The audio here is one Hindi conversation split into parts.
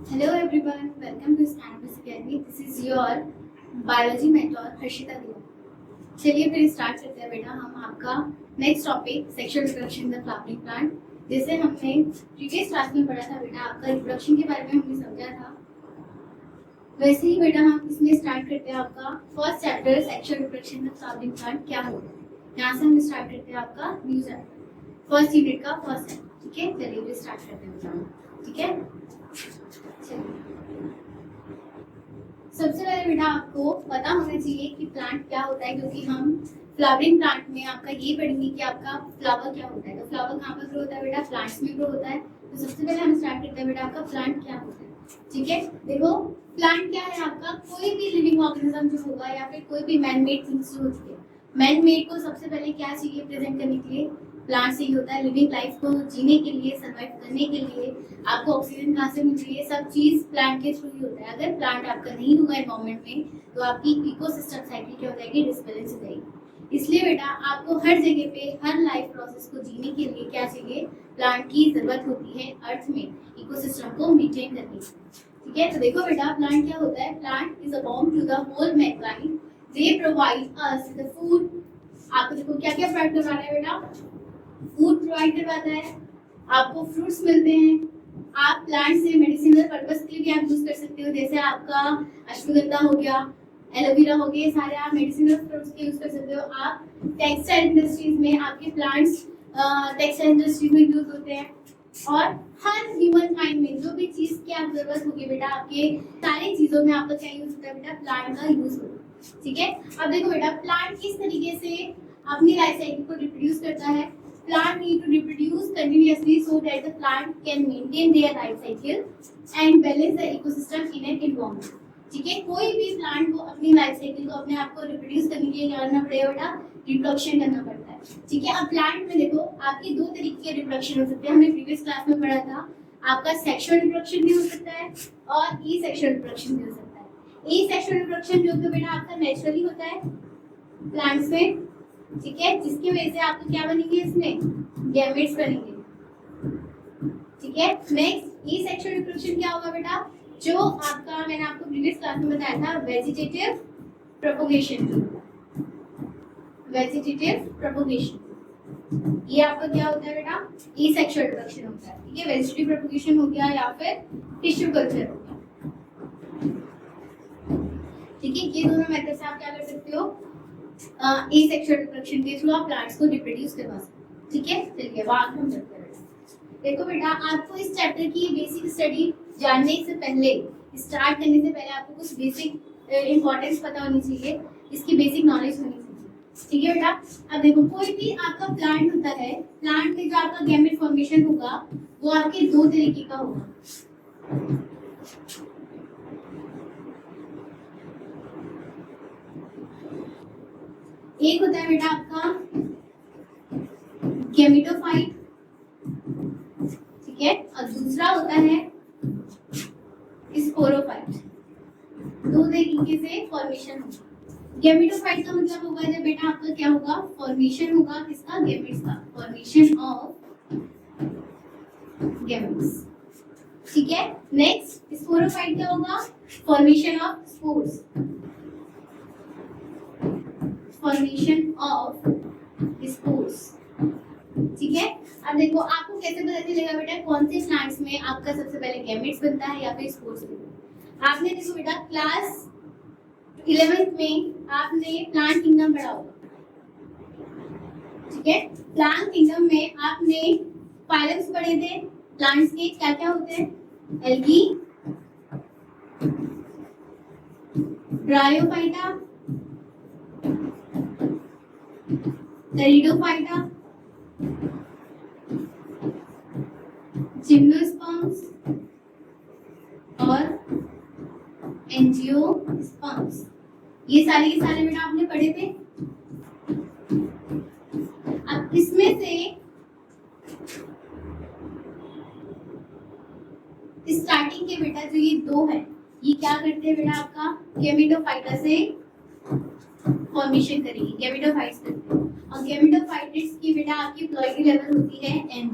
Hello everyone, welcome to Cannabis Academy. This is your biology mentor Harshita दिया। चलिए फिर स्टार्ट करते हैं बेटा। हम आपका next topic sexual reproduction in the flowering plant, जैसे हमने प्रीवियस क्लास में पढ़ा था बेटा, आपका रिप्रोडक्शन के बारे में हमने समझा था, वैसे ही बेटा हम इसमें स्टार्ट करते हैं आपका first chapter sexual reproduction in the flowering plant क्या होगा। यहाँ से हम स्टार्ट करते हैं आपका न्यू चैप्टर फर्स्ट यूनिट का फर्स्ट है। ठीक है, चलिए स्टार्ट करते हैं। ठीक है, सबसे पहले बेटा आपको पता होना चाहिए कि प्लांट क्या होता है, क्योंकि हम फ्लावरिंग प्लांट में आपका ये पढ़ेंगे कि आपका फ्लावर क्या होता है। तो फ्लावर कहाँ पर ग्रो होता है बेटा? प्लांट्स में ग्रो होता है। तो सबसे पहले हम स्टार्ट करते हैं बेटा आपका प्लांट क्या होता है। ठीक है, देखो प्लांट क्या है आपका, कोई भी लिविंग ऑर्गेनिज्म जो होगा या फिर कोई भी मैन मेड थिंग्स जो होती है। मैन मेड को सबसे पहले क्या चाहिए प्रेजेंट करने के लिए? प्लांट से ही होता है। लिविंग लाइफ को जीने के लिए, सर्वाइव करने के लिए आपको ऑक्सीजन कहाँ से मिल रही है? सब चीज प्लांट के थ्रू ही होता है। अगर प्लांट आपका नहीं होगा एनवायरमेंट में तो आपकी इकोसिस्टम साइकिल क्या हो जाएगी? डिसबैलेंस हो जाएगी। इसलिए बेटा आपको हर जगह पे हर लाइफ प्रोसेस को जीने के लिए क्या चाहिए? प्लांट की जरूरत होती है अर्थ में इकोसिस्टम को मेंटेन करने की। ठीक है, तो देखो बेटा प्लांट क्या होता है? Plant is a home to the whole mankind. They provide us the food. आपको देखो क्या क्या प्रोवाइड करवा रहा है बेटा? फूड प्रोवाइड करवाता है, आपको फ्रूट्स मिलते हैं, आप प्लांट से मेडिसिनल पर्पस के लिए भी आप यूज कर सकते हो। जैसे आपका अश्वगंधा हो गया, एलोवेरा हो गया, सारे आप मेडिसिनल फ्रूट्स के यूज कर सकते हो। आप टेक्सटाइल इंडस्ट्रीज में आपके प्लांट्स टेक्सटाइल इंडस्ट्रीज में यूज होते हैं। और हर ह्यूमन काइंड में जो भी चीज की आप जरूरत होगी बेटा, आपके सारी चीजों में आपका क्या यूज होता है बेटा? प्लांट का यूज होता है। ठीक है, अब देखो बेटा प्लांट किस तरीके से अपनी लाइफ साइकिल को रिप्रोड्यूस करता है। Plant need to reproduce continuously so that the plant can maintain their life cycle and balance the ecosystem in an environment. ठीक है, कोई भी प्लांट को अपनी लाइफ साइकिल को अपने आप को रिप्रोड्यूस करने के लिए क्या करना पड़ेगा बेटा? रिप्रोडक्शन करना पड़ता है। ठीक है, अब प्लांट में देखो आपके दो तरीके के रिप्रोडक्शन हो सकते हैं। हमने प्रीवियस क्लास में पढ़ा था, आपका सेक्सुअल रिप्रोडक्शन भी हो सकता है और ई सेक्सुअल रिप्रोडक्शन भी हो सकता है। ई सेक्सुअल रिप्रोडक्शन जो कि बेटा आपका नेचुरली होता है प्लांट्स में। ठीक है, जिसकी वजह से आपको क्या बनेंगे? इसमें गैमेट्स बनेंगे। ठीक है, नेक्स्ट ई सेक्सुअल रिप्रोडक्शन क्या होगा बेटा? जो आपका मैंने आपको प्रीवियस क्लास में बताया था, वेजिटेटिव प्रोपगेशन। वेजिटेटिव प्रोपगेशन ये आपका क्या होता है बेटा? ई सेक्सुअल रिप्रोडक्शन होता है। ठीक है, वेजिटेटिव प्रोपगेशन हो गया या फिर टिश्यू कल्चर हो गया। ठीक है, ये दोनों मेथड से आप क्या कर सकते हो? ई सेक्सुअल रिप्रोडक्शन के थ्रू आप प्लांट्स को रिप्रोड्यूस करवा सकते हो। ठीक है, चलिए बात हम करते हैं। देखो बेटा आपको इस चैप्टर की बेसिक स्टडी जानने से पहले, स्टार्ट करने से पहले आपको कुछ बेसिक इंपॉर्टेंस पता होनी चाहिए, इसकी बेसिक नॉलेज होनी चाहिए। ठीक है बेटा, अब देखो कोई भी आपका प्लांट होता है, प्लांट में जो आपका गैमेट फॉर्मेशन होगा वो आपके दो तरीके का होगा। एक होता है बेटा आपका गैमेटोफाइट, ठीक है, और दूसरा होता है स्पोरोफाइट। दो तरीके से फॉर्मेशन होगा। गैमेटोफाइट का मतलब होगा जब बेटा आपका क्या होगा? फॉर्मेशन होगा किसका? गैमेट्स का, फॉर्मेशन ऑफ गैमेट्स। ठीक है, नेक्स्ट स्पोरोफाइट क्या होगा? Formation of spores, formation of spores. ठीक है, अब देखो आपको कैसे पता चलेगा बेटा कौन से प्लांट्स में आपका सबसे पहले गैमेट्स बनता है या फिर स्पोर्स बनता है? आपने देखो बेटा क्लास 11th में आपने प्लांट किंगडम पढ़ा होगा। ठीक है, प्लांट किंगडम में आपने फाइलम्स पढ़े थे प्लांट्स के, क्या क्या होते हैं? एल्गी, ब्रायोफाइटा, टेरिडोफाइटा, जिम्नोस्पर्म्स और एंजियोस्पर्म्स। ये सारे के सारे बेटा आपने पढ़े थे। अब इसमें से स्टार्टिंग के बेटा जो ये दो है, ये क्या करते हैं बेटा? आपका गैमेटोफाइटा से फॉर्मेशन करेगी, गैमेटोफाइट्स करते हैं। और गैमेटोफाइट्स की बेटा आपकी प्लॉइडी लेवल होती है एन।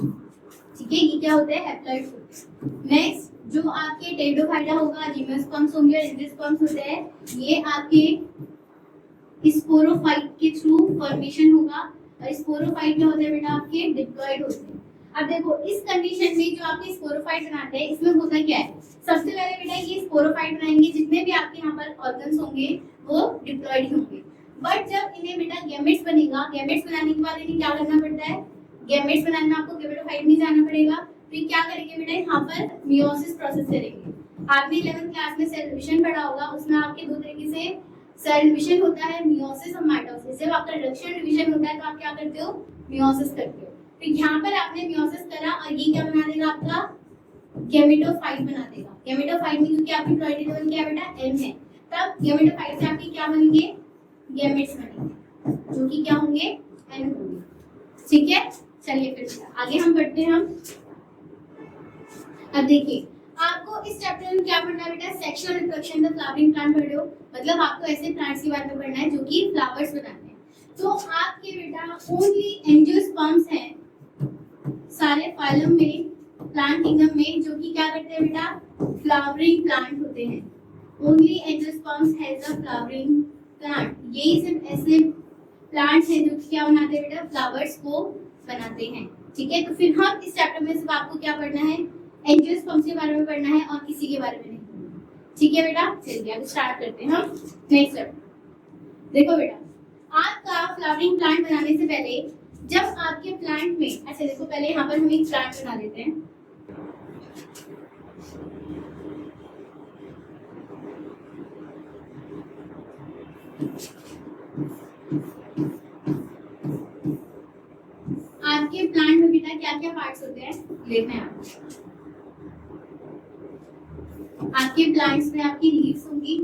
ठीक है, ये क्या होता है, हैप्लॉइड्स होते हैं। नेक्स्ट जो आपके टेरिडोफाइटा होगा, जिम्नोस्पर्म्स होंगे और एंजियोस्पर्म्स होते हैं, ये आपके स्पोरोफाइट के थ्रू फॉर्मेशन होगा। और स्पोरोफाइट क्या होते हैं बेटा, आपके डिप्लॉइड होते हैं। अब देखो इस कंडीशन में जो आपके स्पोरोफाइट बनाते हैं, इसमें होता क्या है, सबसे पहले बेटा ये स्पोरोफाइट बनाएंगे, जितने भी आपके यहाँ पर ऑर्गन्स होंगे वो डिप्लॉइड होंगे। बट जब इन्हें बेटा गैमेट्स बनेगा, गैमेट्स बनाने के बाद इन्हें क्या करना पड़ता है, गैमेट्स बनाने में आपको गैमेटोफाइट में जाना पड़ेगा। फिर क्या करेंगे बेटा, यहाँ पर मियोसिस प्रोसेस करेंगे। आपने 11th क्लास में सेल डिवीजन पढ़ा होगा, उसमें आपके दो तरीके से सेल डिवीजन होता है, मियोसिस और माइटोसिस। जब आपका रिडक्शन डिवीजन होता है तो आप क्या करते हो, मियोसिस करते हो। फिर यहाँ पर आपने मियोसिस करा और ये क्या बना देगा, आपका गैमेटोफाइट बना देगा। गैमेटोफाइट में क्योंकि आपकी प्रायोरिटी लेवल क्या है बेटा, m है, तब गैमेटोफाइट से आपके क्या बनेंगे, गैमेट्स बनेंगे, जो कि क्या होंगे, n होंगे। ठीक है, चलिए फिर आगे हम बढ़ते हैं। हम अब देखिए आपको इस चैप्टर में क्या पढ़ना है बेटा, sexual reproduction of flowering plant पढ़ रहे हो, मतलब आपको ऐसे प्लांट्स के बारे में पढ़ना है जो कि फ्लावर्स बनाते हैं। तो आपके बेटा ओनली एंजियोस्पर्म्स हैं सारे फाइलम में, प्लांट किंगडम में, जो कि क्या करते हैं बेटा, फ्लावरिंग प्लांट होते हैं। Only angiosperms has a flowering plant. यही सिर्फ ऐसे प्लांट्स हैं जो कि क्या बनाते हैं बेटा, फ्लावर्स को बनाते हैं। ठीक है, तो फिर हम इस चैप्टर में सिर्फ आपको क्या पढ़ना है, एंजियोस्पर्म्स के बारे में पढ़ना है और किसी के बारे में नहीं पढ़ना। ठीक है बेटा, चलिए अब स्टार्ट करते हैं हम नेक्स्ट चैप्टर। देखो बेटा, आपका फ्लावरिंग प्लांट बनाने से पहले जब आपके प्लांट में, अच्छा देखो पहले यहाँ पर हम एक प्लांट बना लेते हैं। आपके प्लांट में बेटा क्या क्या पार्ट्स होते हैं, लेते हैं आपके प्लांट्स में आपकी लीव्स होंगी।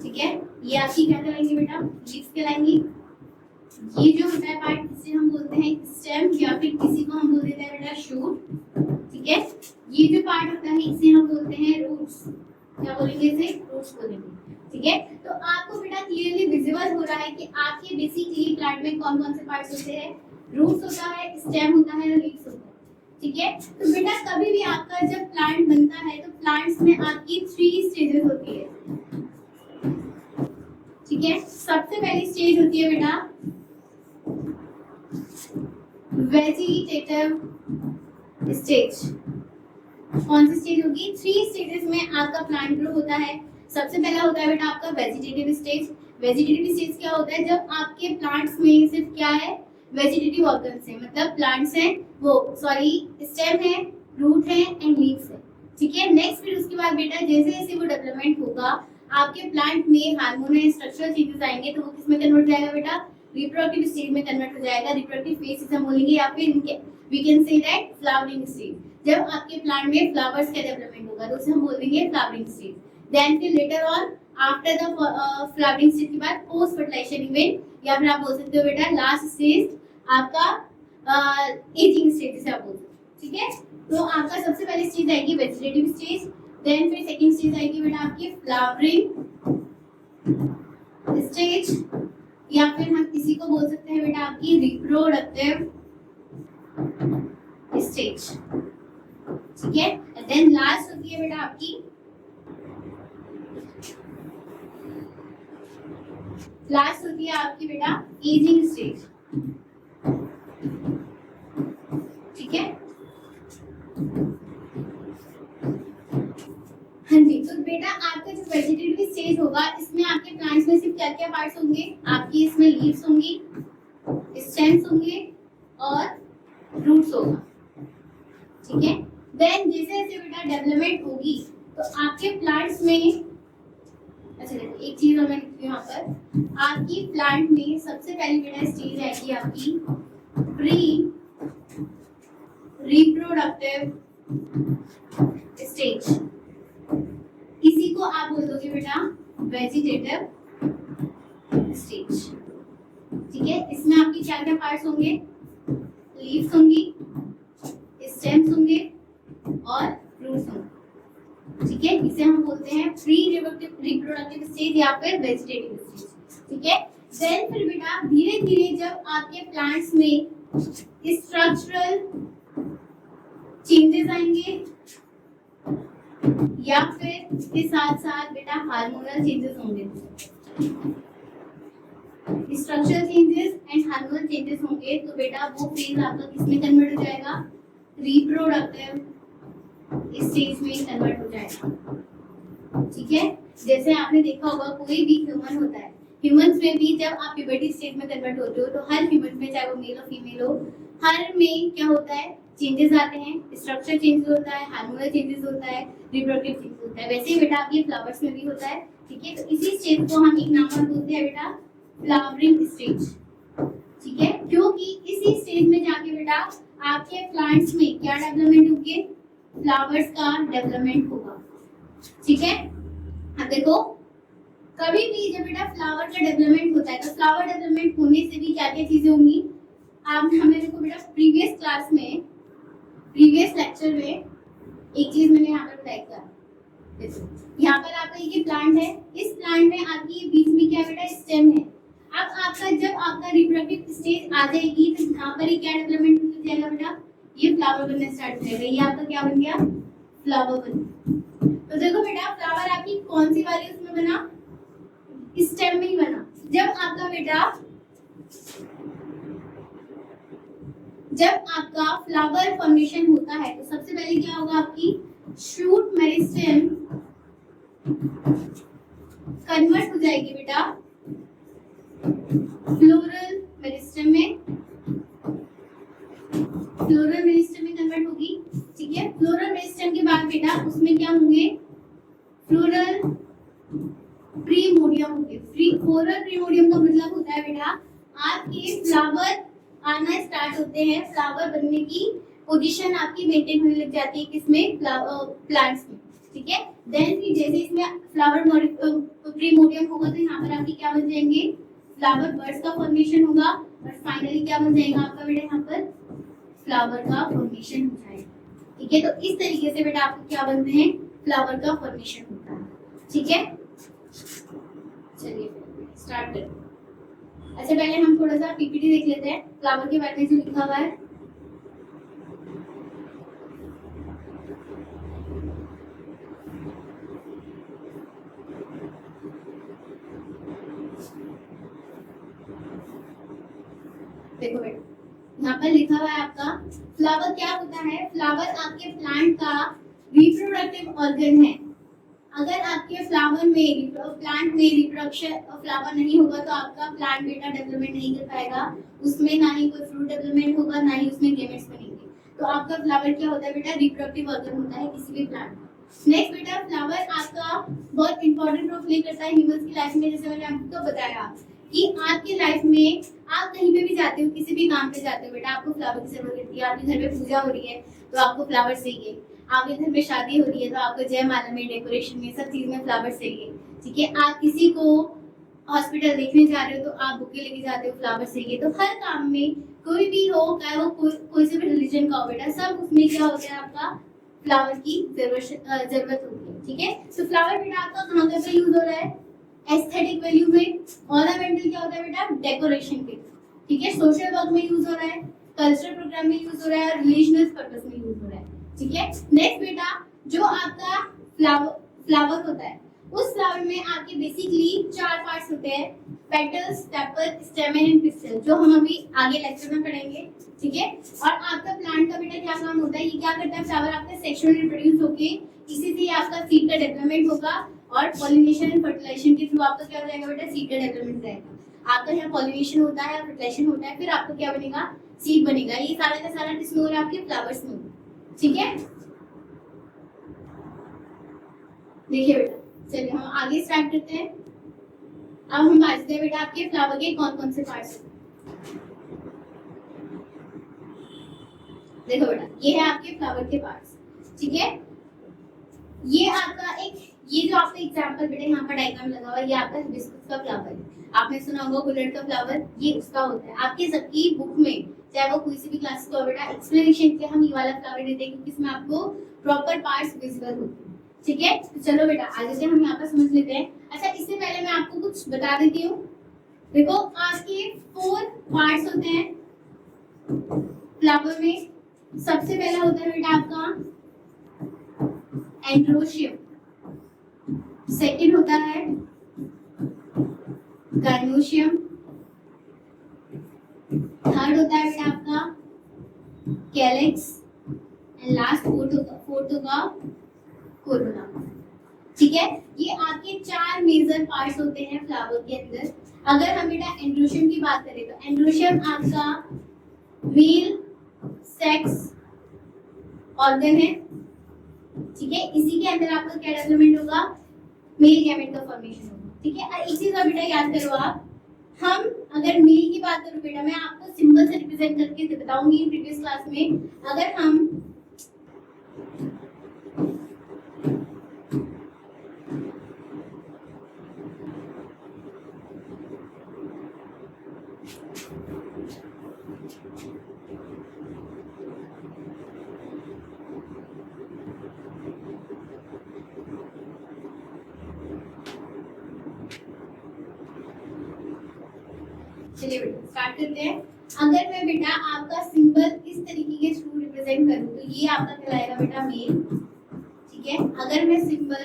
ठीक है, ये आपकी क्या कहलाएंगी बेटा, लीव्स कहलाएंगी। ये जो होता है पार्ट, इसे हम बोलते हैं स्टेम, या फिर किसी को हम बोल देते हैं बेटा शूट। ठीक है, ये जो पार्ट होता है इसे हम बोलते हैं रूट्स। क्या बोलेंगे इसे, रूट्स बोलेंगे। ठीक है, तो आपको बेटा क्लियरली विजिबल हो रहा है कि आपके बेसिकली प्लांट में कौन कौन से पार्ट्स होते हैं, रूट्स होता है, स्टेम होता है और लीव्स होता है। ठीक है, तो बेटा कभी भी आपका जब प्लांट बनता है तो प्लांट्स में आपकी 3 स्टेजेस होती है। ठीक है, सबसे पहली स्टेज होती है बेटा वेजिटेटिव स्टेज। कौन सी स्टेज होगी, 3 स्टेजेस में आपका प्लांट ग्रो होता है। सबसे पहला होता है बेटा आपका वेजिटेटिव स्टेज। वेजिटेटिव स्टेज क्या होता है, जब आपके प्लांट्स में सिर्फ क्या है, वेजिटेटिव ऑर्गन्स है, मतलब प्लांट्स हैं, वो सॉरी स्टेम है, रूट है एंड लीव्स है। ठीक है, नेक्स्ट फिर उसके बाद बेटा जैसे जैसे वो डेवलपमेंट होगा, आपके प्लांट में हार्मोन एंड स्ट्रक्चरल चेंजेस आएंगे, तो वो किस में कन्वर्ट हो जाएगा बेटा, रिप्रोडक्टिव स्टेज में कन्वर्ट हो जाएगा। रिप्रोडक्टिव फेज इसे हम बोलेंगे, या फिर इनके we can say that flowering stage. जब आपके प्लांट में फ्लावर्स का डेवलपमेंट होगा तो उसे हम बोलेंगे फ्लावरिंग स्टेज। देन फिर later on after the flowering stage के बाद पोस्ट फर्टिलाइजेशन इवेंट, या फिर आप बोल सकते हो बेटा लास्ट स्टेज आपका एजिंग स्टेज जिसे आप बोलते हैं। ठीक है, तो आपका सबसे पहली स्टेज आएगी वेजिटेटिव स्टेज, देन फिर सेकंड स्टेज आएगी बेटा आपकी फ्लावरिंग स्टेज, या फिर हम इसी को बोल सकते हैं बेटा आपकी रिप्रोडक्टिव स्टेज। ठीक है, देन लास्ट होती है बेटा आपकी बेटा एजिंग स्टेज। ठीक है, हाँ जी, तो बेटा आपका जो वेजिटेटिव स्टेज होगा इसमें आपके प्लांट्स में सिर्फ क्या क्या पार्ट्स होंगे, आपकी इसमें लीव्स होंगी, स्टेम्स होंगे और रूट्स होगा। ठीक है, देन जैसे जैसे बेटा डेवलपमेंट होगी तो आपके प्लांट्स में, अच्छा देखो एक चीज और मैं लिखती हूँ यहाँ पर, आपकी प्लांट में सबसे पहली बेटा स्टेज आएगी आपकी प्री रिप्रोडक्टिव स्टेज। इसी को आप बोल दोगे बेटा वेजिटेटिव स्टेज। ठीक है, इसमें आपकी क्या क्या पार्ट्स होंगे, लीव्स होंगी, स्टेम्स होंगे और रूट्स होंगे। ठीक है, इसे हम बोलते हैं प्री रिप्रोडक्टिव स्टेज या फिर वेजिटेटिव स्टेज। ठीक है, देन फिर बेटा धीरे धीरे जब आपके प्लांट्स में स्ट्रक्चरल चेंजेस आएंगे या फिर इसके साथ साथ बेटा हार्मोनल चेंजेस होंगे। Structural changes and hormonal changes होंगे तो बेटा वो फेज आपका किसमें कन्वर्ट हो जाएगा, रिप्रोडक्टिव स्टेज में कन्वर्ट हो जाएगा। ठीक है, जैसे आपने देखा होगा कोई भी ह्यूमन होता है, ह्यूमंस में भी जब आप प्यूबर्टी स्टेज में कन्वर्ट होते हो तो हर ह्यूमन में, चाहे वो मेल हो फीमेल हो, हर में क्या होता है, चेंजेस आते हैं, स्ट्रक्चर चेंजेस होता है, हार्मोनल चेंजेस होता है, रिप्रोडक्टिव चेंजेस होता है। वैसे ही बेटा आपके फ्लावर्स में भी होता है। ठीक है, तो इसी स्टेज को हम एक नाम और बोलते हैं बेटा फ्लावरिंग स्टेज। ठीक है, क्योंकि इसी स्टेज में जाके बेटा आपके प्लांट्स में क्या डेवलपमेंट होगी, फ्लावर्स का डेवलपमेंट होगा। ठीक है, अब देखो कभी भी जब बेटा फ्लावर का डेवलपमेंट होता है तो फ्लावर डेवलपमेंट होने से भी क्या क्या चीजें होंगी, आप हमें देखो बेटा प्रीवियस क्लास में, प्रीवियस लेक्चर में एक चीज मैंने यहाँ पर बताई था। यहाँ पर आपका ये प्लांट है, इस प्लांट में आपकी बीच में क्या बेटा स्टेम है। अब आपका जब आपका रिप्रोडक्टिव स्टेज आ जाएगी तो यहाँ पर ही क्या डेवलपमेंट हो जाएगा बेटा, ये फ्लावर बनना स्टार्ट हो जाएगा। ये आपका क्या बन गया, फ्लावर बन। तो देखो बेटा फ्लावर आपकी कौन सी वाली उसमें बना, स्टेम में ही बना। जब आपका फ्लावर फॉर्मेशन होता है तो सबसे पहले क्या होगा, आपकी शूट मेरिस्टेम कन्वर्ट हो जाएगी बेटा फ्लोरल मेरिस्टेम में, फ्लोरल मेरिस्टेम में कन्वर्ट होगी। ठीक है, फ्लोरल मेरिस्टेम के बाद बेटा उसमें क्या होंगे, फ्लोरल प्रीमोडियम होंगे। फ्लोरल प्रीमोडियम का मतलब होता है बेटा आपके फ्लावर आना स्टार्ट होते हैं, फ्लावर बनने की पोजीशन आपकी मेंटेन होने लग जाती है किसमें, प्लांट्स में। ठीक है, देन फिर जैसे इसमें फ्लावर प्रीमोडियम होगा तो यहाँ पर आपकी क्या बन जाएंगे, फ्लावर बर्ड्स का फॉर्मेशन होगा और फाइनली क्या बन जाएगा आपका बेटा यहाँ पर फ्लावर का फॉर्मेशन हो जाएगा। ठीक है, तो इस तरीके से बेटा आपको क्या बनते हैं, फ्लावर का फॉर्मेशन होता है। ठीक है, चलिए स्टार्ट करें। अच्छा पहले हम थोड़ा सा पीपीटी देख लेते हैं फ्लावर के बारे में जो लिखा हुआ है। देखो बेटा यहाँ पर लिखा हुआ है आपका फ्लावर क्या होता है, फ्लावर आपके प्लांट का रिप्रोडक्टिव ऑर्गन है। अगर आपके फ्लावर में प्लांट में रिप्रोडक्शन फ्लावर नहीं होगा तो आपका प्लांट बेटा डेवलपमेंट नहीं कर पाएगा, उसमें ना ही कोई फ्रूट डेवलपमेंट होगा ना ही उसमें गेमेट्स बनेंगे। तो आपका फ्लावर क्या होता है बेटा, रिप्रोडक्टिव ऑर्गन होता है किसी भी प्लांट का। नेक्स्ट बेटा फ्लावर आपका बहुत इंपॉर्टेंट रोल प्ले करता है ह्यूमंस की लाइफ में। जैसे मैंने आपको बताया कि आपकी लाइफ में आप कहीं पे भी जाते हो, किसी भी काम पे जाते हो बेटा, आपको फ्लावर की जरूरत होती है। आपके घर में पूजा हो रही है तो आपको फ्लावर चाहिए, आपके घर में शादी हो रही है तो आपको जयमाला में, डेकोरेशन में, सब चीज में फ्लावर चाहिए। ठीक है, आप किसी को हॉस्पिटल देखने जा रहे हो तो आप बुके लेके जाते हो, फ्लावर चाहिए। तो हर काम में कोई भी हो, चाहे वो कोई से भी रिलीजन का हो बेटा, सब उसमें क्या होता है आपका फ्लावर की जरूरत होती है। ठीक है, तो फ्लावर बेटा आपका कहाँ पे यूज हो रहा है, एस्थेटिक वैल्यू में, ऑर्नामेंटल क्या होता है बेटा, डेकोरेशन के। ठीक है, सोशल वर्क में यूज हो रहा है, कल्चरल प्रोग्राम में यूज हो रहा है, रिलीजियस पर्पस में यूज हो रहा है। ठीक है, नेक्स्ट बेटा जो आपका फ्लावर होता है, उस फ्लावर में आपके बेसिकली 4 पार्ट्स होते हैं, पेटल्स, सेपल, स्टेमन एंड पिस्टल, जो हम अभी आगे लेक्चर में पढ़ेंगे। ठीक है, और आपका प्लांट का बेटा क्या काम होता है, ये क्या करता है, फ्लावर आपका सेक्सुअली रिप्रोड्यूस होके इसी से आपका सीड का डेवलपमेंट होगा और पॉलिनेशन एंड फर्टिलाइजेशन के थ्रू आपका क्या हो जाएगा बेटा, सीड का डेवलपमेंट रहेगा। आपका यहाँ पॉलिनेशन होता है, फर्टिलाइजेशन होता है, फिर आपको क्या बनेगा, सीड बनेगा। ये सारा का सारा किसमें हो रहा है, आपके फ्लावर्स में। ठीक है, देखिए बेटा चलिए हम आगे स्टार्ट करते हैं। अब हम बांटते हैं बेटा आपके फ्लावर के कौन कौन से पार्ट्स हैं। देखो बेटा ये है आपके फ्लावर के पार्ट्स। ठीक है, ये आपका ये जो आपका एग्जांपल बेटा यहाँ पर डायग्राम लगा हुआ है, ये आपका हिबिस्कस का फ्लावर है। आपने सुना होगा गुलाब का फ्लावर, ये उसका होता है। आपके सबकी बुक में चाहे वो कोई सी भी क्लास का बेटा एक्सप्लेनेशन के हम ये वाला फ्लावर देते हैं क्योंकि इसमें आपको प्रॉपर पार्ट्स विजिबल होते हैं। ठीक है, तो चलो बेटा आगे से हम यहाँ पर समझ लेते हैं। अच्छा इससे पहले मैं आपको कुछ बता देती हूँ। देखो आपके 4 पार्ट्स होते हैं फ्लावर में। सबसे पहला होता है बेटा आपका एंड्रोशियम, सेकंड होता है गाइनोशियम, थर्ड होता है बेटा आपका कैलिक्स एंड लास्ट फोर्थ होगा कोरोना। ठीक है, ये आपके चार मेजर पार्ट्स होते हैं फ्लावर के अंदर। अगर हम बेटा एंड्रोशियम की बात करें तो एंड्रोशियम आपका मेल सेक्स ऑर्गन है। ठीक है, इसी के अंदर आपका क्या डेवलपमेंट होगा, मेल गैमेट का फॉर्मेशन होगा। ठीक है, और एक चीज और बेटा याद करो आप, हम अगर मेल की बात करूं बेटा, मैं आपको सिंबल से रिप्रेजेंट करके बताऊंगी प्रीवियस क्लास में। अगर हम चलिए बेटा स्टार्ट करते हैं। अगर मैं बेटा आपका सिंबल इस तरीके के थ्रू रिप्रेजेंट करूं तो ये आपका कहलाएगा बेटा मेल। ठीक है, अगर मैं सिंबल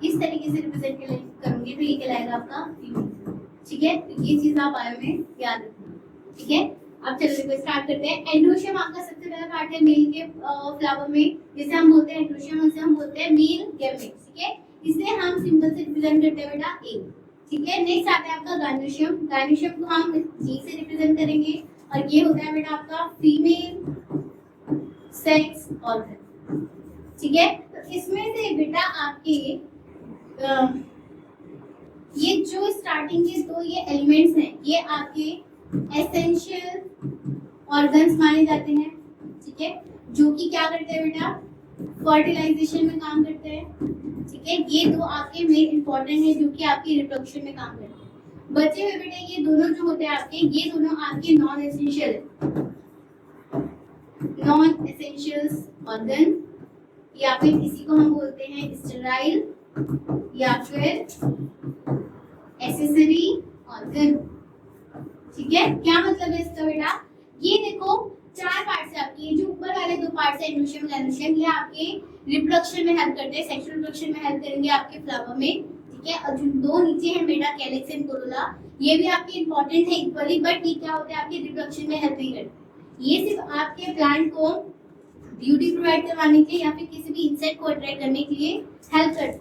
इस तरीके से रिप्रेजेंट करूंगी तो ये कहलाएगा आपका फीमेल। ठीक है, तो ये चीज आप बायो में याद रखना। ठीक है, अब चलो देखो स्टार्ट करते हैं। एंड्रोशियम आपका सबसे पहला पार्ट है मेल के फ्लावर में, जिसे हम बोलते हैं एंड्रोशियम, उसे हम बोलते हैं मेल गैमेट। ठीक है, इसे हम सिंबल से रिप्रेजेंट करते हैं बेटा ए। ठीक है, नेक्स्ट आता है आपका गाइनोशियम। गाइनोशियम को हम जी से रिप्रेजेंट करेंगे और ये होता है बेटा आपका फीमेल सेक्स ऑर्गन। ठीक है, तो इसमें से बेटा आपके ये जो स्टार्टिंग के दो ये एलिमेंट्स हैं, ये आपके एसेंशियल ऑर्गन्स माने जाते हैं। ठीक है, जो कि क्या करते हैं बेटा, फर्टिलाइजेशन में काम करते हैं। ठीक है, ये दो आपके मेन इंपॉर्टेंट है जो कि आपकी रिप्रोडक्शन में काम करते हैं। बचे हुए बेटे ये दोनों जो होते हैं आपके, ये दोनों आपके नॉन एसेंशियल ऑर्गन, या फिर इसी को हम बोलते हैं स्टेराइल या फिर एसेसरी ऑर्गन। ठीक है, क्या मतलब है इसका बेटा, ये देखो चार पार्ट्स है आपके। ये जो ऊपर वाले दो पार्ट्स है एंड्रोशियम गाइनोशियम, ये आपके रिप्रोडक्शन में हेल्प करते हैं, सेक्सुअल रिप्रोडक्शन में हेल्प करेंगे आपके फ्लावर में। ठीक है, और जो दो नीचे हैं बेटा कैलिक्स एंड कोरोला, ये भी आपके इंपॉर्टेंट है इक्वली, बट ये क्या होते हैं आपके रिप्रोडक्शन में हेल्प नहीं करते। ये सिर्फ आपके प्लांट को ब्यूटी प्रोवाइड करवाने के लिए या फिर किसी भी इंसेक्ट को अट्रैक्ट करने के लिए हेल्प करते हैं।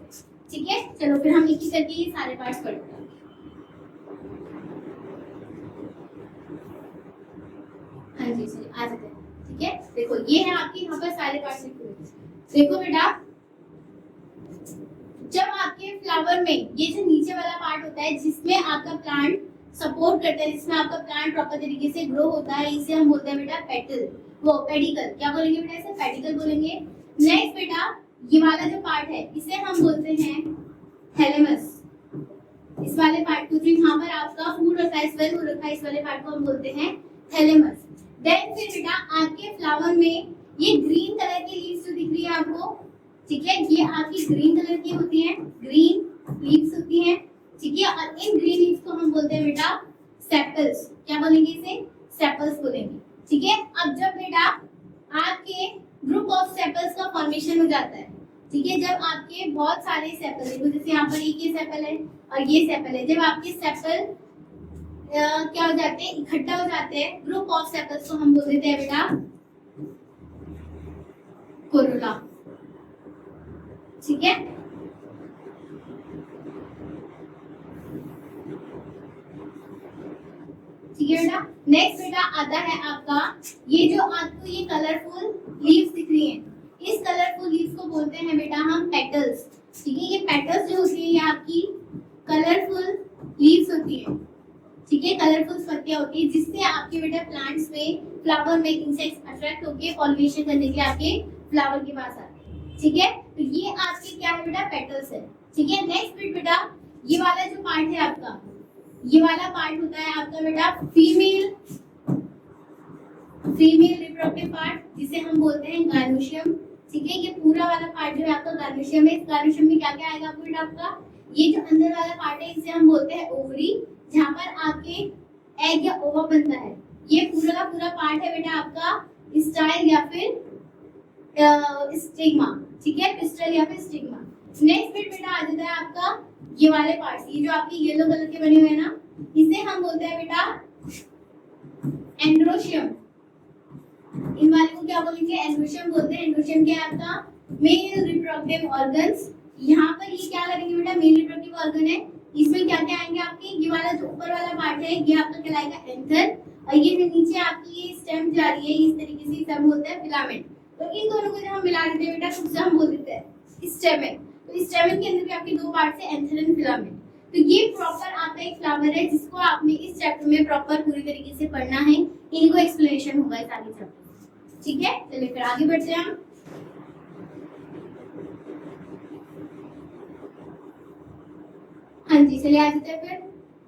ठीक है, चलो फिर हम एक ही करके ये सारे पार्ट्स पढ़ते हैं। हाँ जी चलिए आ जाते हैं। ठीक है, देखो ये है आपके यहाँ पर सारे पार्ट्स लिखे हुए। देखो बेटा, जब आपके फ्लावर में ये जो नीचे वाला पार्ट होता है जिसमें आपका प्लांट सपोर्ट करता है, जिसमें आपका प्लांट प्रॉपर तरीके से ग्रो होता है, इसे हम बोलते हैं बेटा पेटल, वो पेडिकल। क्या बोलेंगे बेटा, इसे पेडिकल बोलेंगे। नेक्स्ट बेटा, ये वाला जो पार्ट है इसे हम बोलते हैं थैलेमस। इस वाले पार्ट को जो यहाँ पर आपका फूल रखा है, स्वेल हो रखा है, इस वाले पार्ट को हम बोलते हैं थैलेमस। देन फिर बेटा आपके फ्लावर में ये ग्रीन कलर की लीव्स जो दिख रही है आपको, ठीक है, ये आपकी ग्रीन कलर की होती हैं, ग्रीन लीव्स होती हैं। ठीक है, और इन ग्रीन लीव्स को हम बोलते हैं बेटा सेपल्स। क्या बोलेंगे इसे, सेपल्स बोलेंगे। ठीक है, अब जब बेटा आपके ग्रुप ऑफ सेपल्स का फॉर्मेशन हो जाता है, ठीक है, जब आपके बहुत सारे सेपल, देखो जैसे यहाँ पर एक ये सेपल है और ये सेपल है, जब आपके सेपल क्या हो जाते हैं, इकट्ठा हो जाते हैं, ग्रुप ऑफ सेपल्स को हम बोल देते हैं बेटा कोरोला। ठीक है, ठीक है बेटा। नेक्स्ट बेटा आता है आपका ये जो आपको ये कलरफुल लीव्स दिख रही हैं, इस कलरफुल लीव्स को बोलते हैं बेटा हम पेटल्स। ठीक है, ये पेटल्स जो होती है ये आपकी कलरफुल लीव्स होती है। ठीक है, कलरफुल पत्तियां होती है जिससे आपके बेटा प्लांट्स में, फ्लावर में इंसेक्ट्स अट्रैक्ट होके पॉलिनेशन करने के लिए आपके फ्लावर के पास आते हैं। ठीक है, तो ये आपके क्या है बेटा, पेटल्स है। ठीक है, नेक्स्ट बिट बेटा, ये वाला जो पार्ट है आपका, ये वाला पार्ट होता है आपका बेटा फीमेल रिप्रोडक्टिव पार्ट, जिसे हम बोलते हैं गाइनोशियम। ठीक है, ये पूरा वाला पार्ट जो है आपका गाइनोशियम है। इस गाइनोशियम में क्या क्या आएगा आपको बेटा, आपका ये जो अंदर वाला पार्ट है इसे हम बोलते हैं ओवरी, जहाँ पर आपके एग या ओवा बनता है। ये पूरा का पूरा पार्ट है बेटा आपका स्टाइल या फिर स्टिग्मा, ठीक है, पिस्टल या फिर स्टिग्मा। नेक्स्ट बिट बेटा आ जाता है आपका ये वाले पार्ट्स, ये जो आपके येलो कलर के बने हुए हैं ना, इसे हम बोलते हैं बेटा एंड्रोशियम। इन वाले को क्या बोलेंगे? एंड्रोशियम बोलते हैं। एंड्रोशियम क्या है आपका? Male reproductive organs. यहाँ पर ये क्या लगेंगे बेटा? मेल रिप्रोडक्टिव ऑर्गन है। इसमें क्या क्या आएंगे आपके? ये वाला जो ऊपर वाला पार्ट है ये आपका कहलाएगा एंथर, और ये जो नीचे आपकी ये स्टेम जा रही है इस तरीके से, इसे हम बोलते हैं फिलामेंट। तो इन दोनों को जब हम मिला देते हैं बेटा तो उसे हम बोल देते हैं स्टेमेन। तो स्टेमेन के अंदर भी आपके दो पार्ट्स है, एंथर एंड फिलामेंट। तो ये प्रॉपर आपका एक फ्लावर है जिसको आपने इस चैप्टर में प्रॉपर पूरी तरीके से पढ़ना है। इनको एक्सप्लेनेशन होगा इस आगे चैप्टर, ठीक है। चलिए फिर आगे बढ़ते हैं हम। हाँ जी, चलिए आ जाते हैं फिर।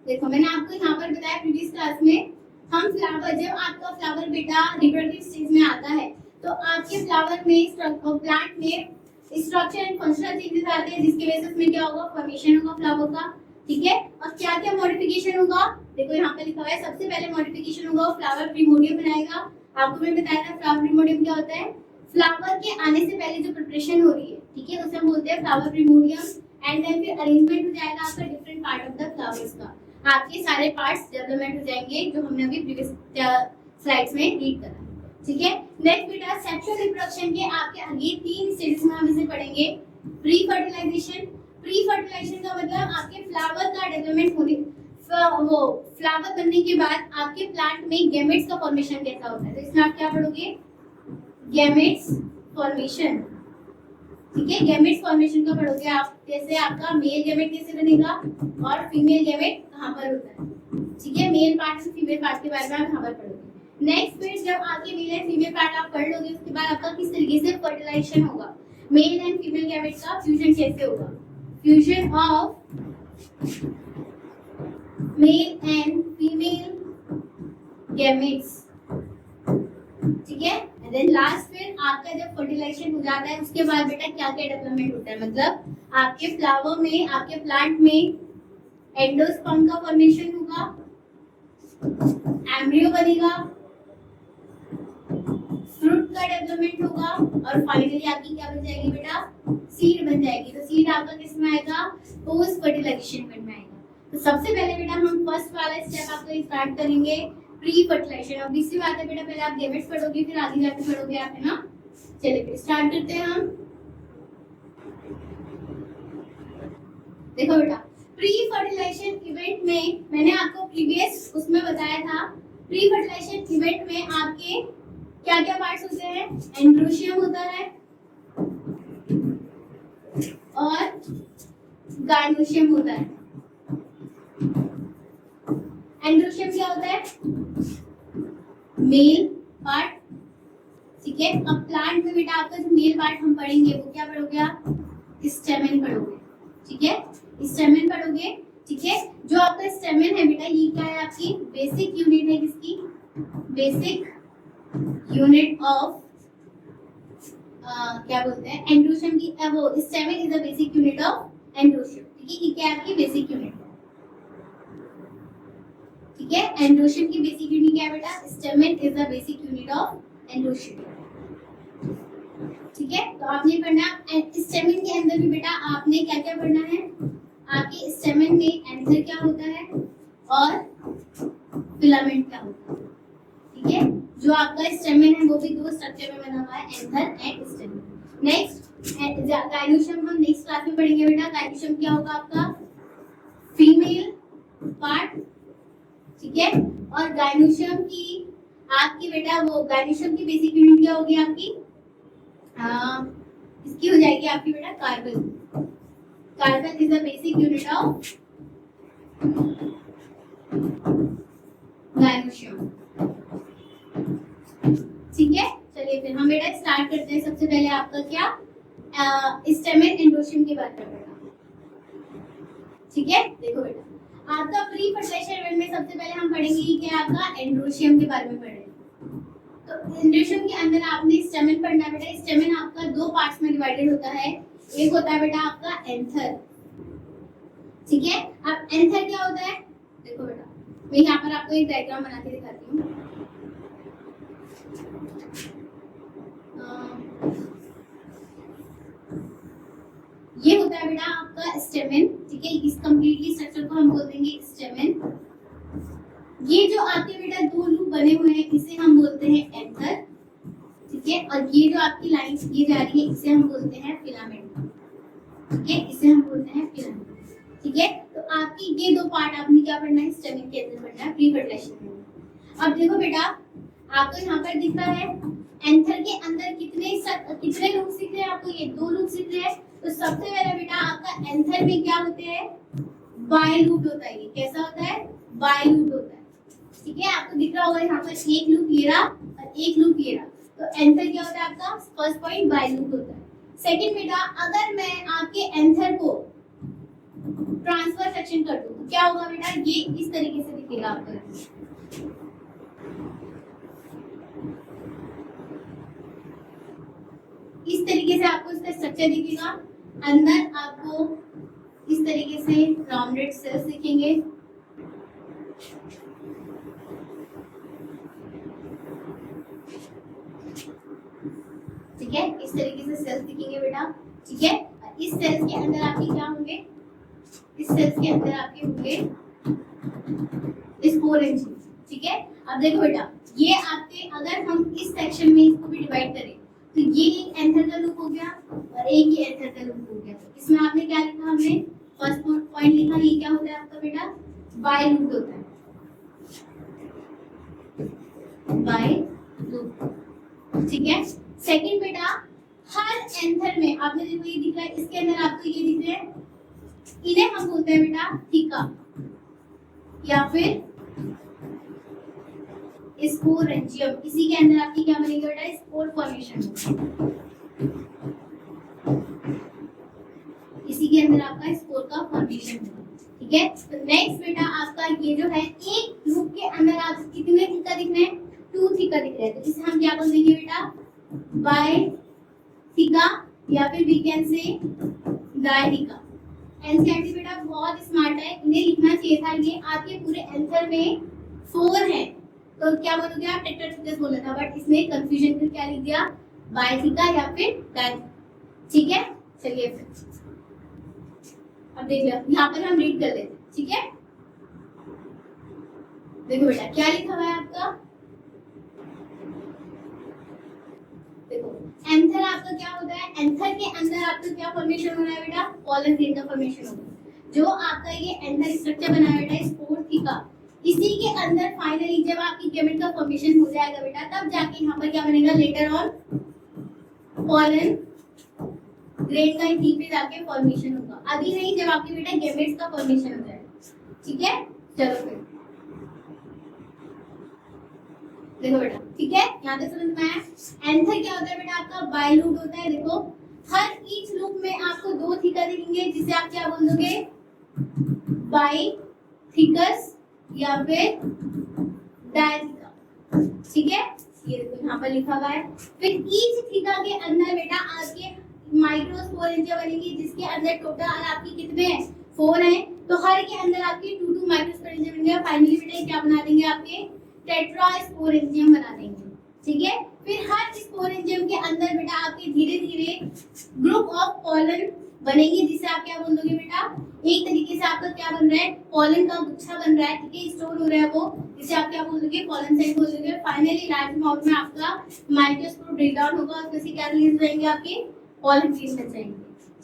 देखो मैंने आपको यहाँ पर बताया प्रीवियस क्लास में, हम फ्लावर, जब आपका फ्लावर बेटा रिप्रोडक्टिव स्टेज में आता है तो आपके फ्लावर में प्लांट में स्ट्रक्चर एंड फंक्शनल चेंजेस आते हैं, जिसकी वजह से उसमें क्या होगा? फॉर्मेशन होगा फ्लावर का, ठीक है। और क्या क्या मॉडिफिकेशन होगा? देखो यहाँ पे लिखा हुआ है, सबसे पहले मॉडिफिकेशन होगा वो फ्लावर प्रिमोडियम बनाएगा। आपको मैंने बताया था फ्लावर प्रिमोडियम क्या होता है? फ्लावर के आने से पहले जो प्रिपरेशन हो रही है, ठीक है, उसे हम बोलते हैं फ्लावर प्रिमोडियम। एंड देन फिर अरेंजमेंट हो जाएगा आपका different part of the flowers का, आपके सारे पार्ट्स डेवलपमेंट हो जाएंगे जो हमने अभी प्रीवियस स्लाइड्स में रीड करा, ठीक है। नेक्स्ट बेटा सेक्सुअल रिप्रोडक्शन के आपके आगे 3 स्टेजेस में हम इसे पढ़ेंगे। Pre fertilisation. प्री फर्टिलाइजेशन का मतलब आपके फ्लावर का डेवलपमेंट होने, वो फ्लावर बनने के बाद आपके प्लांट में गैमेट्स का फॉर्मेशन कैसा होता है। तो इसमें आप क्या पढ़ोगे? गैमेट्स फॉर्मेशन, ठीक है। गैमेट्स फॉर्मेशन का पढ़ोगे आप, जैसे आपका मेल गैमेट कैसे बनेगा और फीमेल गैमेट कहाँ पर होता है, ठीक है। मेल पार्ट और फीमेल पार्ट के बारे में आप यहाँ पर पढ़ोगे। नेक्स्ट फिर जब आपके मेल एंड फीमेल पार्ट आप पढ़ लोगे उसके बाद आपका किस तरीके से फर्टिलाइजेशन होगा, मेल एंड फीमेल गैमेट का फ्यूजन कैसे होगा, fusion of male and female gametes, ठीक है। एंड देन लास्ट फिर आपका जब फर्टिलाइजेशन हो जाता है उसके बाद बेटा क्या क्या डेवलपमेंट होता है, मतलब आपके फ्लावर में, आपके प्लांट में एंडोस्पर्म का फॉर्मेशन होगा, एम्ब्रियो बनेगा, फ्रूट का डेवलपमेंट होगा, और फाइनली आपकी क्या बन जाएगी बेटा? सीड बन जाएगी। तो सीड आपका किस में आएगा? पोस्ट फर्टिलाइजेशन में आएगा। तो सबसे पहले बेटा हम फर्स्ट वाला स्टेप आपको स्टार्ट करेंगे, प्री फर्टिलाइजेशन। अब दूसरी बात है बेटा, पहले आप गैमेट्स पढ़ोगे फिर आगे जाके पढ़ोगे आप, है ना। चलिए फिर स्टार्ट करते हैं हम। देखो बेटा प्री फर्टिलाइजेशन इवेंट में मैंने आपको प्रीवियस उसमें बताया था, प्री फर्टिलाइजेशन इवेंट में आपके क्या क्या पार्ट्स होते हैं? एंड्रोशियम होता है और गाइनोशियम होता है। एंड्रोशियम क्या होता है? मेल पार्ट, ठीक है। अब प्लांट में बेटा आपका जो मेल पार्ट हम पढ़ेंगे वो क्या पढ़ोगे आप? स्टेमेन पढ़ोगे, ठीक है, स्टेमेन पढ़ोगे, ठीक है। जो आपका स्टेमेन है बेटा ये क्या है? आपकी बेसिक यूनिट है, किसकी? बेसिक यूनिट ऑफ क्या बोलते हैं? एंड्रोशियम की। वो stamen is the basic unit of androecium, ठीक है। ये क्या है? आपकी बेसिक यूनिट, ठीक है। एंड्रोशियम की बेसिक यूनिट क्या है बेटा? Stamen is the basic unit of androecium, ठीक है। तो आपने पढ़ना स्टेमेन के अंदर भी बेटा आपने क्या क्या पढ़ना है? आपके स्टेमेन में एंथर क्या होता है और फिलामेंट क्या होता है, ठीक है। जो आपका स्टेमेन है वो भी 2 स्ट्रक्चर में बना हुआ है, anther and stamen. Next gynoecium हम नेक्स्ट क्लास में पढ़ेंगे बेटा। गाइनोशियम क्या होगा? आपका फीमेल पार्ट, ठीक है। और गाइनोशियम की आपकी बेटा वो गाइनोशियम की बेसिक यूनिट क्या होगी आपकी? इसकी हो जाएगी आपकी बेटा carbon. Carbon is the basic unit of gynoecium, ठीक है। चलिए फिर हम बेटा स्टार्ट करते हैं। सबसे पहले आपका क्या स्टेमेन एंड्रोशियम की बात करते हैं, ठीक है। देखो बेटा आपका प्री फर्टिलाइजेशन इवेंट में सबसे पहले हम पढ़ेंगे कि क्या आपका एंड्रोशियम के बारे में पढ़ेंगे। तो एंड्रोशियम के अंदर आपने स्टेमेन पढ़ना है बेटा। स्टेमेन आपका 2 पार्ट्स में डिवाइडेड होता है, एक होता है बेटा आपका एंथर, ठीक है। अब एंथर क्या होता है? देखो बेटा मैं यहाँ पर आपको एक डायग्राम बना के दिखाती हूँ। है बेटा आपका स्टेमेन, ठीक है, इस कंप्लीटली स्ट्रक्चर को हम बोल देंगे स्टेमेन। ये जो आपके बेटा दो लूप बने हुए हैं इसे हम बोलते हैं एंथर, ठीक है, और ये जो आपकी लाइन ये जा रही है इसे हम बोलते हैं फिलामेंट, ठीक है, इसे हम बोलते हैं फिलामेंट, ठीक है। तो आपकी ये दो पार्ट आपने क्या पढ़ना है, स्टेमिक के अंदर पढ़ना है प्री फर्टिलाइजेशन में। अब देखो बेटा आपको यहाँ पर दिख रहा है एंथर के अंदर कितने लूप दिख रहे हैं आपको, ये दो लूप दिख रहे हैं। तो सबसे पहले बेटा आपका एंथर में क्या होते हैं, बाय लूप होता है, ये कैसा होता है, बाय लूप होता है, ठीक है। आपको दिख रहा होगा यहाँ पर एक लूप ये रहा और एक लूप ये रहा, तो एंथर क्या होता है आपका, फर्स्ट पॉइंट बाय लूप होता है। सेकंड बेटा अगर मैं आपके एंथर को ट्रांसफर सेक्शन कर दूं तो क्या होगा बेटा, ये इस तरीके से दिखेगा आपको, इस तरीके से आपको इसका स्ट्रक्चर दिखेगा। अंदर आपको इस तरीके से राउंडेड सेल्स दिखेंगे, ठीक है, इस तरीके से सेल्स दिखेंगे बेटा, ठीक है। इस सेल्स के अंदर आपके क्या होंगे, इस सेल्स के अंदर आपके होंगे स्पोर एंजिन, ठीक है। अब देखो बेटा ये आपके अगर हम इस सेक्शन में इसको भी डिवाइड करें तो ये एक एंथर का लूप हो गया और एक ही एंथर का लूप हो गया। तो इसमें आपने क्या लिखा, हमने फर्स्ट पॉइंट लिखा, ये क्या होता है आपका बेटा, बाय लूप होता है, बाय लूप, ठीक है। सेकंड बेटा हर एंथर में आपने देखो ये दिख रहा है, इसके अंदर आपको ये दिख रहे हैं, इन्हें हम बोलते हैं बेटा थीका या फिर स्पोरेंजियम। इसी के अंदर आपकी क्या बनेगा बेटा, स्पोर फॉर्मेशन, इसी के अंदर आपका स्पोर का फॉर्मेशन होगा, ठीक है। तो नेक्स्ट बेटा आपका ये जो है एक लूप के अंदर आप कितने थीका दिख रहे हैं, 2 थीका दिख रहे हैं, तो इसे हम क्या बोल देंगे बेटा, बाय थीका या फिर वी कैन से डाई थीका। एनसीईआरटी बेटा बहुत स्मार्ट है, इन्हें लिखना चाहिए था ये आपके पूरे आंसर में 4 है तो क्या बोलोगे आप, टेट्राथीकस बोलना था, बट इसमें कंफ्यूजन फिर क्या लिख दिया, बायथीका या फिर डायथीका, ठीक है। चलिए फिर अब देख लो यहाँ पर हम रीड कर लेते, ठीक है। देखो बेटा क्या लिखा हुआ है आपका, देखो एंथर आपका क्या होता है, एंथर के अंदर आपका क्या फॉर्मेशन हो रहा है बेटा, पॉलन ग्रेन का फॉर्मेशन होगा। जो आपका ये एंथर स्ट्रक्चर बना है बेटा स्पोर थीका, इसी के अंदर फाइनली जब आपकी गेमेट का फॉर्मेशन हो जाएगा बेटा तब जाके यहाँ पर क्या बनेगा, लेटर ऑन पॉलन ग्रेन का ही पे जाके फॉर्मेशन होगा, अभी नहीं, जब आपके बेटा गेमेट्स का फॉर्मेशन हो जाएगा, ठीक है। चलो फिर देखो बेटा, ठीक है, यहाँ तक समझ में आया। एंथर क्या होता है बेटा आपका, बाय लूप होता है। देखो हर ईच लूप में आपको 2 थीका दिखेंगे जिसे आप क्या बोल दोगे, बाय थीकस या फिर डायथीका, ठीक है। ये देखो यहाँ पर लिखा हुआ है। फिर ईच थीका के अंदर बेटा आपके माइक्रोस्पोरेंजिया बनेगी जिसके अंदर टोटल आपकी कितने हैं, 4 हैं, तो हर के अंदर आपके 2 माइक्रोस्पोरेंजिया बनेंगे। फाइनली बेटा क्या बना देंगे, आपके टेट्रास्पोरेंजियम बना देंगे, ठीक है। फिर हर स्पोरेंजियम के अंदर बेटा आपके धीरे धीरे ग्रुप ऑफ पॉलन बनेंगे जिसे आप क्या बोल दोगे बेटा, एक तरीके से आपका क्या बन रहा है, पॉलन का गुच्छा बन रहा है, ठीक है, स्टोर हो रहा है वो, जिसे आप क्या बोल दोगे, पॉलन सेल बोल दोगे। फाइनली लार्ज अमाउंट में आपका माइक्रोस्पोर ब्रेक डाउन होगा, उसमें से क्या रिलीज हो जाएंगे, आपके पॉलन ग्रेन बच जाएंगे,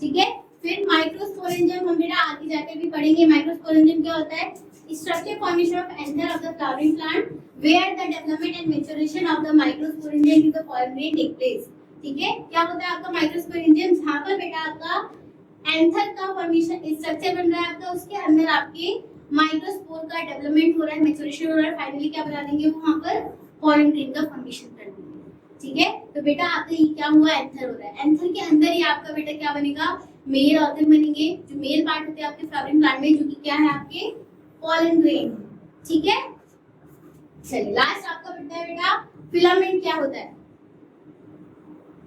ठीक है। फिर माइक्रोस्पोरेंजियम हम बेटा आगे जाके भी पढ़ेंगे। माइक्रोस्पोरेंजियम क्या होता है, structure formation of anther of the flowering plant where the development and maturation of the microsporangium in the pollen grain take place, ठीक है। क्या होता है आपका माइक्रोस्पोरेंजियम, जहाँ पर बेटा आपका एंथर का फॉर्मेशन स्ट्रक्चर बन रहा है आपका, उसके अंदर आपके माइक्रोस्पोर का डेवलपमेंट हो रहा है, मैच्योरेशन हो रहा है, फाइनली क्या बना देंगे, वहाँ पर पॉलन ग्रेन का फॉर्मेशन कर देंगे, ठीक है। तो बेटा आपका ये क्या हुआ, एंथर हो रहा है। एंथर के अंदर ही आपका बेटा क्या बनेगा, मेल ऑर्गन बनेंगे, जो मेल पार्ट होते हैं आपके फ्लावरिंग प्लांट में, जो कि क्या है आपके पॉलन ग्रेन, ठीक है। चलिए लास्ट आपका बेटा है बेटा फिलामेंट क्या होता है।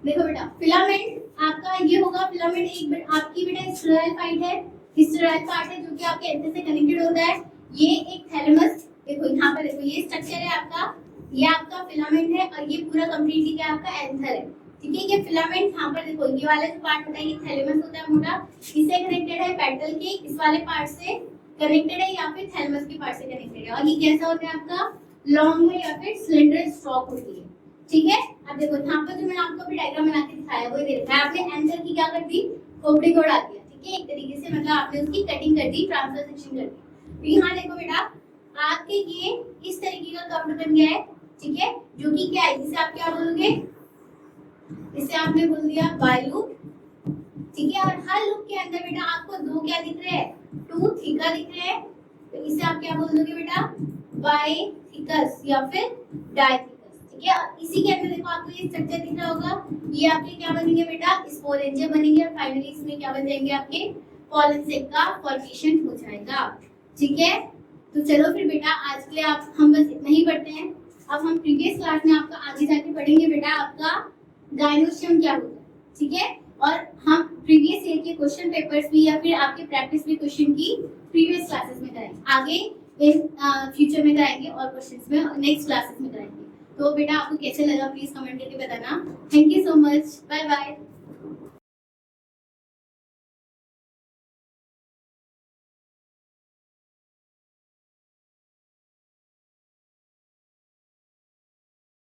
देखो बेटा फिलामेंट आपका ये होगा, फिलामेंट एक आपकी बेटा स्टेराइल पार्ट है, स्टेराइल पार्ट है जो कि आपके एंथर से कनेक्टेड होता है। ये एक थैलेमस, देखो यहाँ पर देखो ये स्ट्रक्चर है आपका, ये आपका फिलामेंट है और ये पूरा कंप्लीटली क्या आपका एंथर है, ठीक है। ठीक है। ये फिलामेंट यहाँ पर देखो, ये वाला जो पार्ट होता है ये थैलेमस होता है मोटा, इससे कनेक्टेड है पेटल के इस वाले पार्ट से कनेक्टेड है, या फिर थैलेमस के पार्ट से कनेक्टेड है। और ये कैसा होता है आपका, लॉन्ग है या फिर सिलेंडर स्टॉक होती है, ठीक है। अब देखो यहाँ पर जो मैंने आपको अभी डायग्राम बना के दिखाया वो दे रखा है, आपने एंकर की क्या कर दी, खोपड़ी को डाल दिया, ठीक है। एक तरीके से मतलब आपने उसकी कटिंग कर दी, ट्रांसफर सेक्शन कर दी। तो यहाँ देखो बेटा, आपके ये इस तरीके का कर्व बन गया है, ठीक है, जो कि क्या है, इसे आप क्या बोलोगे, इसे आपने बोल दिया बाय लूप, ठीक है। और हर लूप के अंदर बेटा आपको दो क्या दिख रहे हैं, टू थीका दिख रहे हैं, तो इसे आप क्या बोल दोगे बेटा, बाय थीकस या फिर डायथीकस, ठीक है। इसी के अंदर देखो आपको ये स्ट्रक्चर दिख रहा होगा, ये आपके क्या बनेंगे बेटा, स्पोरेंजिया बनेंगे, और फाइनली इसमें क्या बन जाएंगे, आपके पॉलन सेक का फॉर्मेशन हो जाएगा, ठीक है। तो चलो फिर बेटा आज के लिए हम बस इतना ही पढ़ते हैं। अब हम प्रीवियस क्लास में आपका आगे जाके पढ़ेंगे बेटा आपका गायनोशियम क्या होता है, ठीक है। और हम प्रीवियस ईयर के क्वेश्चन पेपर्स भी या फिर आपके प्रैक्टिस भी क्वेश्चन की प्रीवियस क्लासेस में कराएंगे, आगे इन फ्यूचर में कराएंगे और क्वेश्चंस में नेक्स्ट क्लासेस में कराएंगे। तो बेटा आपको कैसे लगा प्लीज कमेंट करके बताना। Thank you so much, bye bye.